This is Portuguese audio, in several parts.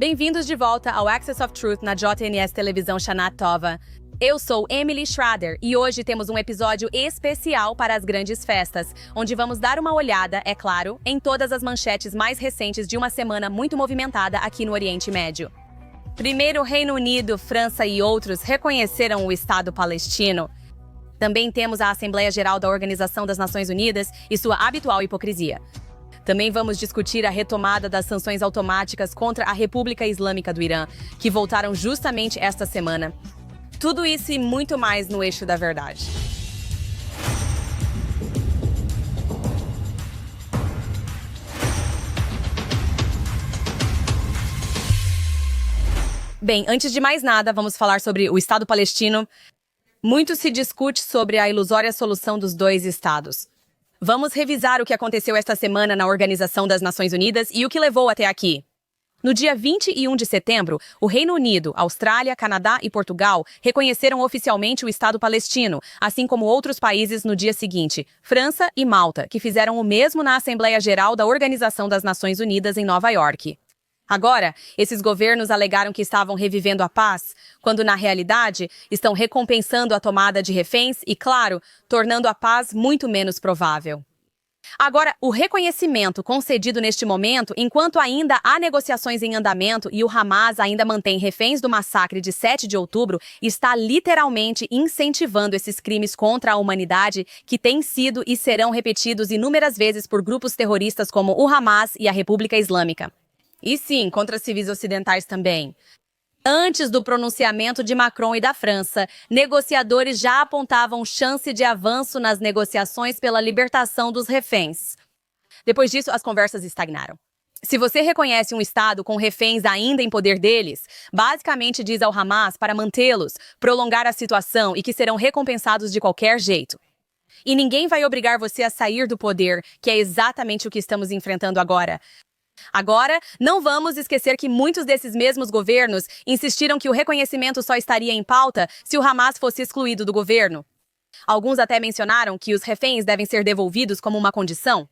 Bem-vindos de volta ao Access of Truth na JNS Televisão Shanat Tova. Eu sou Emily Schrader e hoje temos um episódio especial para as grandes festas, onde vamos dar uma olhada, é claro, em todas as manchetes mais recentes de uma semana muito movimentada aqui no Oriente Médio. Primeiro, Reino Unido, França e outros reconheceram o Estado palestino. Também temos a Assembleia Geral da Organização das Nações Unidas e sua habitual hipocrisia. Também vamos discutir a retomada das sanções automáticas contra a República Islâmica do Irã, que voltaram justamente esta semana. Tudo isso e muito mais no Eixo da Verdade. Bem, antes de mais nada, vamos falar sobre o Estado palestino. Muito se discute sobre a ilusória solução dos dois estados. Vamos revisar o que aconteceu esta semana na Organização das Nações Unidas e o que levou até aqui. No dia 21 de setembro, o Reino Unido, Austrália, Canadá e Portugal reconheceram oficialmente o Estado palestino, assim como outros países no dia seguinte, França e Malta, que fizeram o mesmo na Assembleia Geral da Organização das Nações Unidas em Nova York. Agora, esses governos alegaram que estavam revivendo a paz, quando na realidade estão recompensando a tomada de reféns e, claro, tornando a paz muito menos provável. Agora, o reconhecimento concedido neste momento, enquanto ainda há negociações em andamento e o Hamas ainda mantém reféns do massacre de 7 de outubro, está literalmente incentivando esses crimes contra a humanidade que têm sido e serão repetidos inúmeras vezes por grupos terroristas como o Hamas e a República Islâmica. E sim, contra civis ocidentais também. Antes do pronunciamento de Macron e da França, negociadores já apontavam chance de avanço nas negociações pela libertação dos reféns. Depois disso, as conversas estagnaram. Se você reconhece um Estado com reféns ainda em poder deles, basicamente diz ao Hamas para mantê-los, prolongar a situação e que serão recompensados de qualquer jeito. E ninguém vai obrigar você a sair do poder, que é exatamente o que estamos enfrentando agora. Agora, não vamos esquecer que muitos desses mesmos governos insistiram que o reconhecimento só estaria em pauta se o Hamas fosse excluído do governo. Alguns até mencionaram que os reféns devem ser devolvidos como uma condição.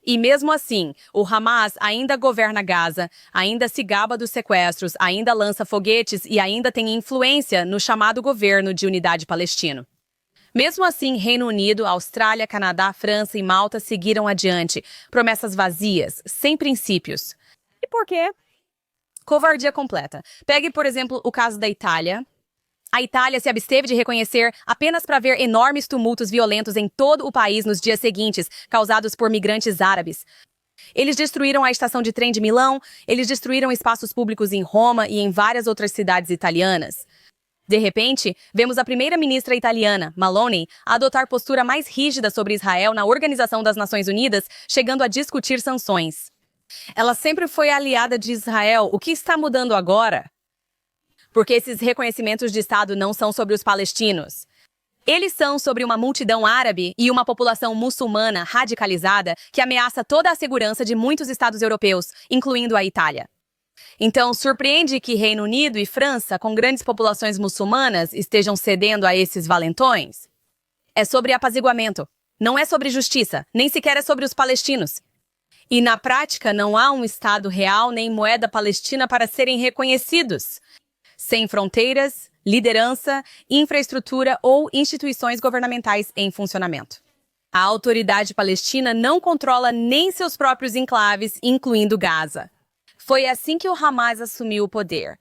E mesmo assim, o Hamas ainda governa Gaza, ainda se gaba dos sequestros, ainda lança foguetes e ainda tem influência no chamado governo de unidade palestino. Mesmo assim, Reino Unido, Austrália, Canadá, França e Malta seguiram adiante. Promessas vazias, sem princípios. E por quê? Covardia completa. Pegue, por exemplo, o caso da Itália. A Itália se absteve de reconhecer apenas para ver enormes tumultos violentos em todo o país nos dias seguintes, causados por migrantes árabes. Eles destruíram a estação de trem de Milão, eles destruíram espaços públicos em Roma e em várias outras cidades italianas. De repente, vemos a primeira-ministra italiana, Meloni, adotar postura mais rígida sobre Israel na Organização das Nações Unidas, chegando a discutir sanções. Ela sempre foi aliada de Israel. O que está mudando agora? Porque esses reconhecimentos de Estado não são sobre os palestinos. Eles são sobre uma multidão árabe e uma população muçulmana radicalizada que ameaça toda a segurança de muitos estados europeus, incluindo a Itália. Então, surpreende que Reino Unido e França, com grandes populações muçulmanas, estejam cedendo a esses valentões? É sobre apaziguamento. Não é sobre justiça, nem sequer é sobre os palestinos. E, na prática, não há um Estado real nem moeda palestina para serem reconhecidos. Sem fronteiras, liderança, infraestrutura ou instituições governamentais em funcionamento. A autoridade palestina não controla nem seus próprios enclaves, incluindo Gaza. Foi assim que o Hamas assumiu o poder.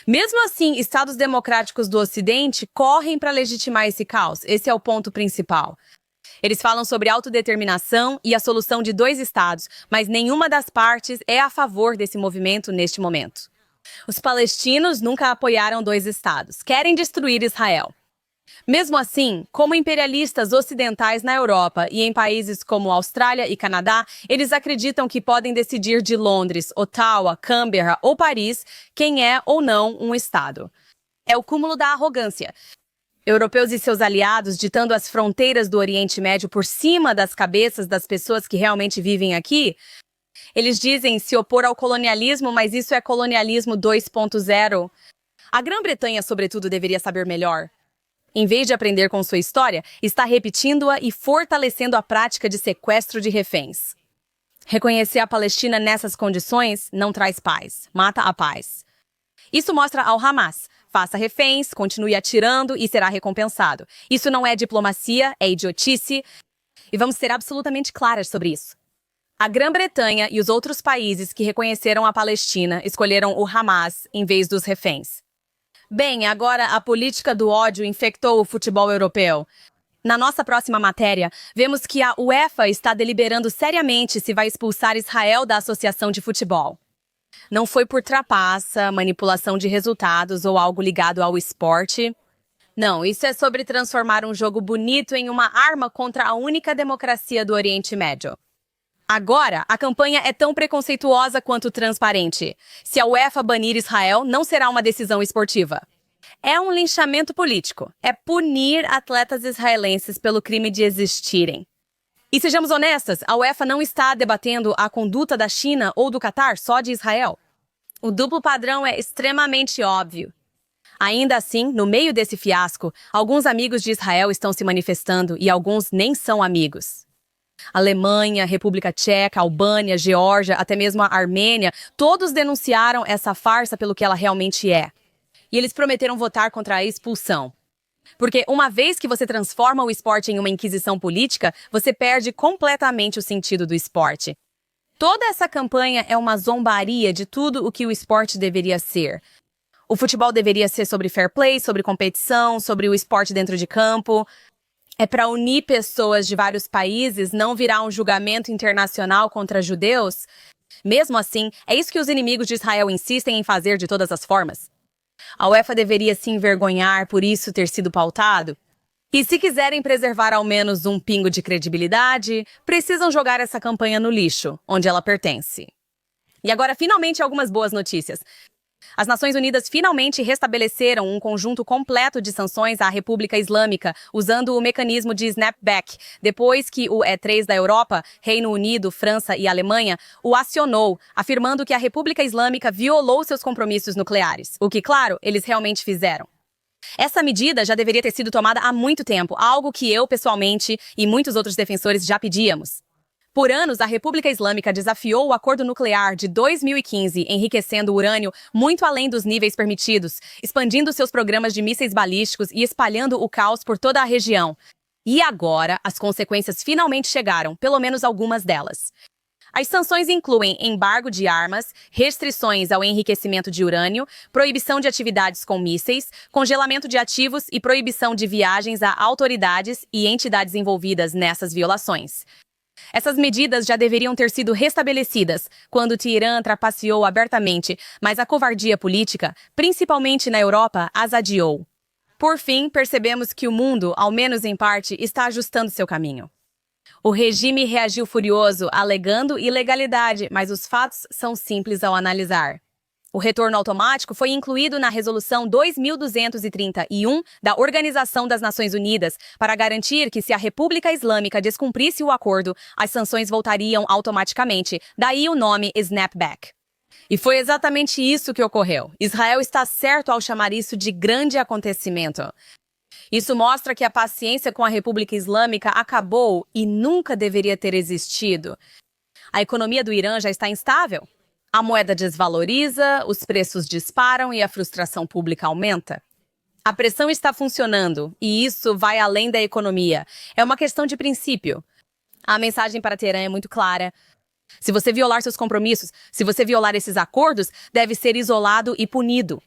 Mesmo assim, estados democráticos do Ocidente correm para legitimar esse caos. Esse é o ponto principal. Eles falam sobre autodeterminação e a solução de dois estados, mas nenhuma das partes é a favor desse movimento neste momento. Os palestinos nunca apoiaram dois estados, querem destruir Israel. Mesmo assim, como imperialistas ocidentais na Europa e em países como Austrália e Canadá, eles acreditam que podem decidir de Londres, Ottawa, Canberra ou Paris quem é ou não um Estado. É o cúmulo da arrogância. Europeus e seus aliados ditando as fronteiras do Oriente Médio por cima das cabeças das pessoas que realmente vivem aqui. Eles dizem se opor ao colonialismo, mas isso é colonialismo 2.0. A Grã-Bretanha, sobretudo, deveria saber melhor. Em vez de aprender com sua história, está repetindo-a e fortalecendo a prática de sequestro de reféns. Reconhecer a Palestina nessas condições não traz paz, mata a paz. Isso mostra ao Hamas: faça reféns, continue atirando e será recompensado. Isso não é diplomacia, é idiotice. E vamos ser absolutamente claras sobre isso. A Grã-Bretanha e os outros países que reconheceram a Palestina escolheram o Hamas em vez dos reféns. Bem, agora a política do ódio infectou o futebol europeu. Na nossa próxima matéria, vemos que a UEFA está deliberando seriamente se vai expulsar Israel da Associação de Futebol. Não foi por trapaça, manipulação de resultados ou algo ligado ao esporte. Não, isso é sobre transformar um jogo bonito em uma arma contra a única democracia do Oriente Médio. Agora, a campanha é tão preconceituosa quanto transparente. Se a UEFA banir Israel, não será uma decisão esportiva. É um linchamento político. É punir atletas israelenses pelo crime de existirem. E sejamos honestas, a UEFA não está debatendo a conduta da China ou do Catar, só de Israel. O duplo padrão é extremamente óbvio. Ainda assim, no meio desse fiasco, alguns amigos de Israel estão se manifestando e alguns nem são amigos. Alemanha, República Tcheca, Albânia, Geórgia, até mesmo a Armênia, todos denunciaram essa farsa pelo que ela realmente é. E eles prometeram votar contra a expulsão. Porque uma vez que você transforma o esporte em uma inquisição política, você perde completamente o sentido do esporte. Toda essa campanha é uma zombaria de tudo o que o esporte deveria ser. O futebol deveria ser sobre fair play, sobre competição, sobre o esporte dentro de campo. É para unir pessoas de vários países, não virar um julgamento internacional contra judeus. Mesmo assim, é isso que os inimigos de Israel insistem em fazer de todas as formas. A UEFA deveria se envergonhar por isso ter sido pautado. E se quiserem preservar ao menos um pingo de credibilidade, precisam jogar essa campanha no lixo, onde ela pertence. E agora, finalmente, algumas boas notícias. As Nações Unidas finalmente restabeleceram um conjunto completo de sanções à República Islâmica, usando o mecanismo de snapback, depois que o E3 da Europa, Reino Unido, França e Alemanha, o acionou, afirmando que a República Islâmica violou seus compromissos nucleares, o que, claro, eles realmente fizeram. Essa medida já deveria ter sido tomada há muito tempo, algo que eu, pessoalmente, e muitos outros defensores já pedíamos. Por anos, a República Islâmica desafiou o acordo nuclear de 2015, enriquecendo o urânio muito além dos níveis permitidos, expandindo seus programas de mísseis balísticos e espalhando o caos por toda a região. E agora, as consequências finalmente chegaram, pelo menos algumas delas. As sanções incluem embargo de armas, restrições ao enriquecimento de urânio, proibição de atividades com mísseis, congelamento de ativos e proibição de viagens a autoridades e entidades envolvidas nessas violações. Essas medidas já deveriam ter sido restabelecidas quando Teherã trapaceou abertamente, mas a covardia política, principalmente na Europa, as adiou. Por fim, percebemos que o mundo, ao menos em parte, está ajustando seu caminho. O regime reagiu furioso, alegando ilegalidade, mas os fatos são simples ao analisar. O retorno automático foi incluído na Resolução 2231 da Organização das Nações Unidas para garantir que, se a República Islâmica descumprisse o acordo, as sanções voltariam automaticamente, daí o nome snapback. E foi exatamente isso que ocorreu. Israel está certo ao chamar isso de grande acontecimento. Isso mostra que a paciência com a República Islâmica acabou e nunca deveria ter existido. A economia do Irã já está instável. A moeda desvaloriza, os preços disparam e a frustração pública aumenta. A pressão está funcionando e isso vai além da economia. É uma questão de princípio. A mensagem para Teherã é muito clara. Se você violar seus compromissos, se você violar esses acordos, deve ser isolado e punido.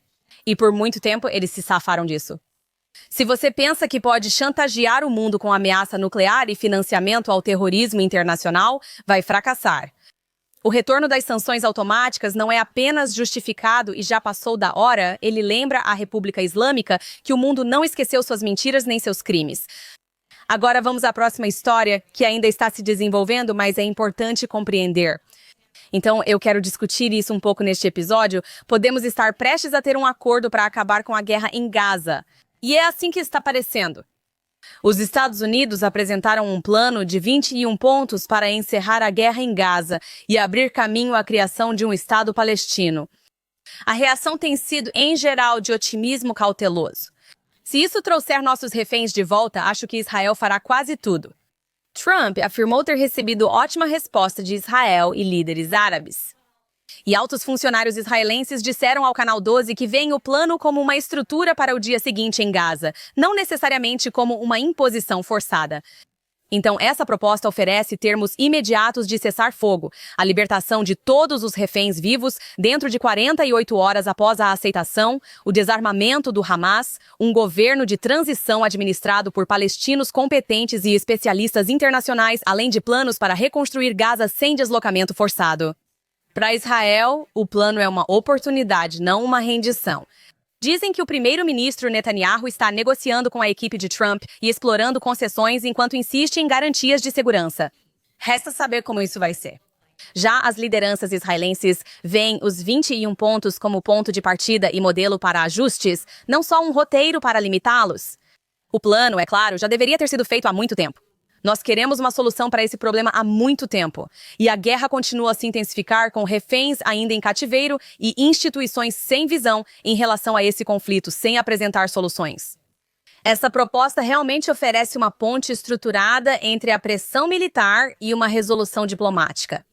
E por muito tempo eles se safaram disso. Se você pensa que pode chantagear o mundo com ameaça nuclear e financiamento ao terrorismo internacional, vai fracassar. O retorno das sanções automáticas não é apenas justificado e já passou da hora, ele lembra à República Islâmica que o mundo não esqueceu suas mentiras nem seus crimes. Agora vamos à próxima história, que ainda está se desenvolvendo, mas é importante compreender. Então, eu quero discutir isso um pouco neste episódio. Podemos estar prestes a ter um acordo para acabar com a guerra em Gaza. E é assim que está parecendo. Os Estados Unidos apresentaram um plano de 21 pontos para encerrar a guerra em Gaza e abrir caminho à criação de um Estado palestino. A reação tem sido, em geral, de otimismo cauteloso. Se isso trouxer nossos reféns de volta, acho que Israel fará quase tudo. Trump afirmou ter recebido ótima resposta de Israel e líderes árabes. E altos funcionários israelenses disseram ao Canal 12 que veem o plano como uma estrutura para o dia seguinte em Gaza, não necessariamente como uma imposição forçada. Então, essa proposta oferece termos imediatos de cessar-fogo, a libertação de todos os reféns vivos dentro de 48 horas após a aceitação, o desarmamento do Hamas, um governo de transição administrado por palestinos competentes e especialistas internacionais, além de planos para reconstruir Gaza sem deslocamento forçado. Para Israel, o plano é uma oportunidade, não uma rendição. Dizem que o primeiro-ministro Netanyahu está negociando com a equipe de Trump e explorando concessões enquanto insiste em garantias de segurança. Resta saber como isso vai ser. Já as lideranças israelenses veem os 21 pontos como ponto de partida e modelo para ajustes, não só um roteiro para limitá-los. O plano, é claro, já deveria ter sido feito há muito tempo. Nós queremos uma solução para esse problema há muito tempo. E a guerra continua a se intensificar com reféns ainda em cativeiro e instituições sem visão em relação a esse conflito, sem apresentar soluções. Essa proposta realmente oferece uma ponte estruturada entre a pressão militar e uma resolução diplomática.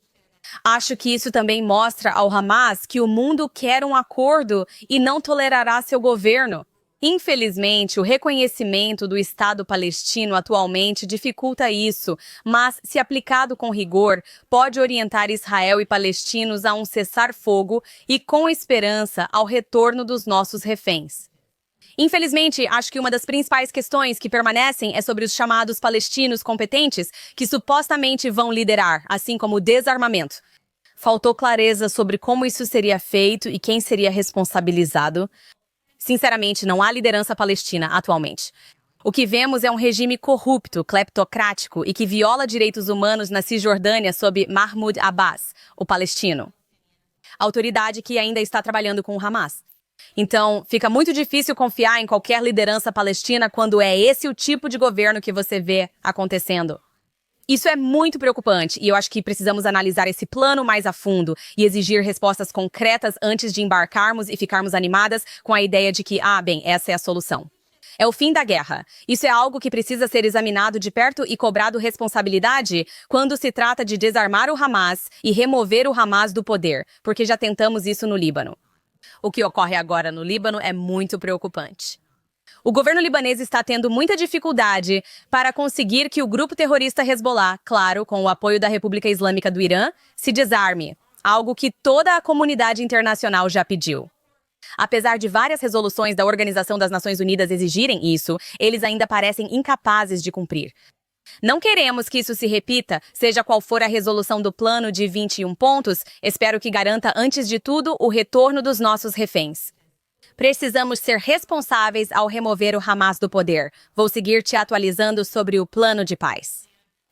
Acho que isso também mostra ao Hamas que o mundo quer um acordo e não tolerará seu governo. Infelizmente, o reconhecimento do Estado palestino atualmente dificulta isso, mas, se aplicado com rigor, pode orientar Israel e palestinos a um cessar-fogo e, com esperança, ao retorno dos nossos reféns. Infelizmente, acho que uma das principais questões que permanecem é sobre os chamados palestinos competentes, que supostamente vão liderar, assim como o desarmamento. Faltou clareza sobre como isso seria feito e quem seria responsabilizado. Sinceramente, não há liderança palestina atualmente. O que vemos é um regime corrupto, cleptocrático e que viola direitos humanos na Cisjordânia sob Mahmoud Abbas, o palestino. Autoridade que ainda está trabalhando com o Hamas. Então, fica muito difícil confiar em qualquer liderança palestina quando é esse o tipo de governo que você vê acontecendo. Isso é muito preocupante e eu acho que precisamos analisar esse plano mais a fundo e exigir respostas concretas antes de embarcarmos e ficarmos animadas com a ideia de que, essa é a solução. É o fim da guerra. Isso é algo que precisa ser examinado de perto e cobrado responsabilidade quando se trata de desarmar o Hamas e remover o Hamas do poder, porque já tentamos isso no Líbano. O que ocorre agora no Líbano é muito preocupante. O governo libanês está tendo muita dificuldade para conseguir que o grupo terrorista Hezbollah, claro, com o apoio da República Islâmica do Irã, se desarme, algo que toda a comunidade internacional já pediu. Apesar de várias resoluções da Organização das Nações Unidas exigirem isso, eles ainda parecem incapazes de cumprir. Não queremos que isso se repita, seja qual for a resolução do plano de 21 pontos, espero que garanta, antes de tudo, o retorno dos nossos reféns. Precisamos ser responsáveis ao remover o Hamas do poder. Vou seguir te atualizando sobre o plano de paz.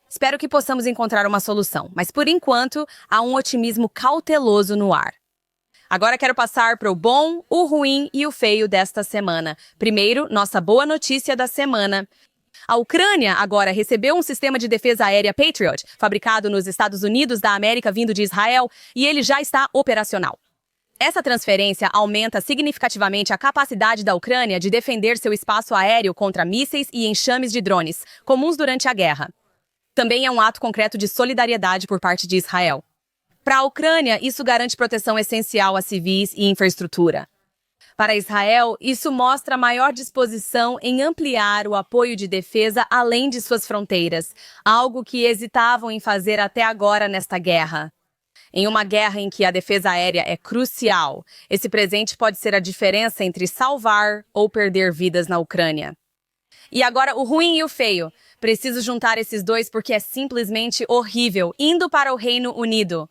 Espero que possamos encontrar uma solução, mas por enquanto há um otimismo cauteloso no ar. Agora quero passar para o bom, o ruim e o feio desta semana. Primeiro, nossa boa notícia da semana. A Ucrânia agora recebeu um sistema de defesa aérea Patriot, fabricado nos Estados Unidos da América vindo de Israel, e ele já está operacional. Essa transferência aumenta significativamente a capacidade da Ucrânia de defender seu espaço aéreo contra mísseis e enxames de drones, comuns durante a guerra. Também é um ato concreto de solidariedade por parte de Israel. Para a Ucrânia, isso garante proteção essencial a civis e infraestrutura. Para Israel, isso mostra maior disposição em ampliar o apoio de defesa além de suas fronteiras, algo que hesitavam em fazer até agora nesta guerra. Em uma guerra em que a defesa aérea é crucial, esse presente pode ser a diferença entre salvar ou perder vidas na Ucrânia. E agora o ruim e o feio. Preciso juntar esses dois porque é simplesmente horrível, indo para o Reino Unido.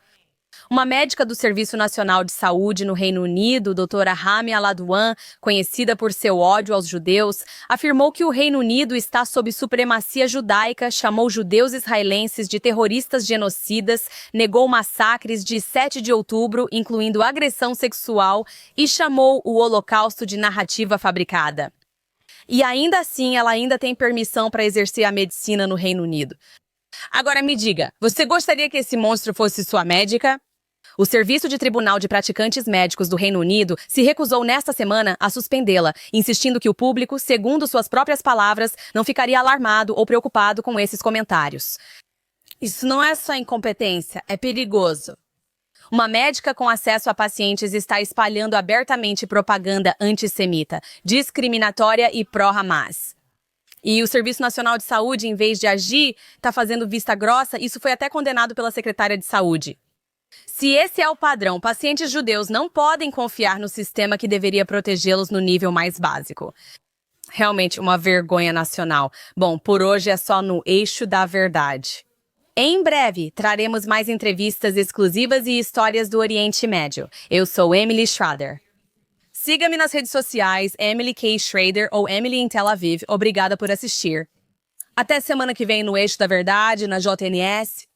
Uma médica do Serviço Nacional de Saúde no Reino Unido, doutora Rami Aladwan, conhecida por seu ódio aos judeus, afirmou que o Reino Unido está sob supremacia judaica, chamou judeus israelenses de terroristas genocidas, negou massacres de 7 de outubro, incluindo agressão sexual, e chamou o Holocausto de narrativa fabricada. E ainda assim, ela ainda tem permissão para exercer a medicina no Reino Unido. Agora me diga, você gostaria que esse monstro fosse sua médica? O Serviço de Tribunal de Praticantes Médicos do Reino Unido se recusou nesta semana a suspendê-la, insistindo que o público, segundo suas próprias palavras, não ficaria alarmado ou preocupado com esses comentários. Isso não é só incompetência, é perigoso. Uma médica com acesso a pacientes está espalhando abertamente propaganda antissemita, discriminatória e pró-Hamas. E o Serviço Nacional de Saúde, em vez de agir, está fazendo vista grossa. Isso foi até condenado pela secretária de Saúde. Se esse é o padrão, pacientes judeus não podem confiar no sistema que deveria protegê-los no nível mais básico. Realmente uma vergonha nacional. Bom, por hoje é só no Eixo da Verdade. Em breve, traremos mais entrevistas exclusivas e histórias do Oriente Médio. Eu sou Emily Schrader. Siga-me nas redes sociais, Emily K. Schrader ou Emily em Tel Aviv. Obrigada por assistir. Até semana que vem no Eixo da Verdade, na JNS.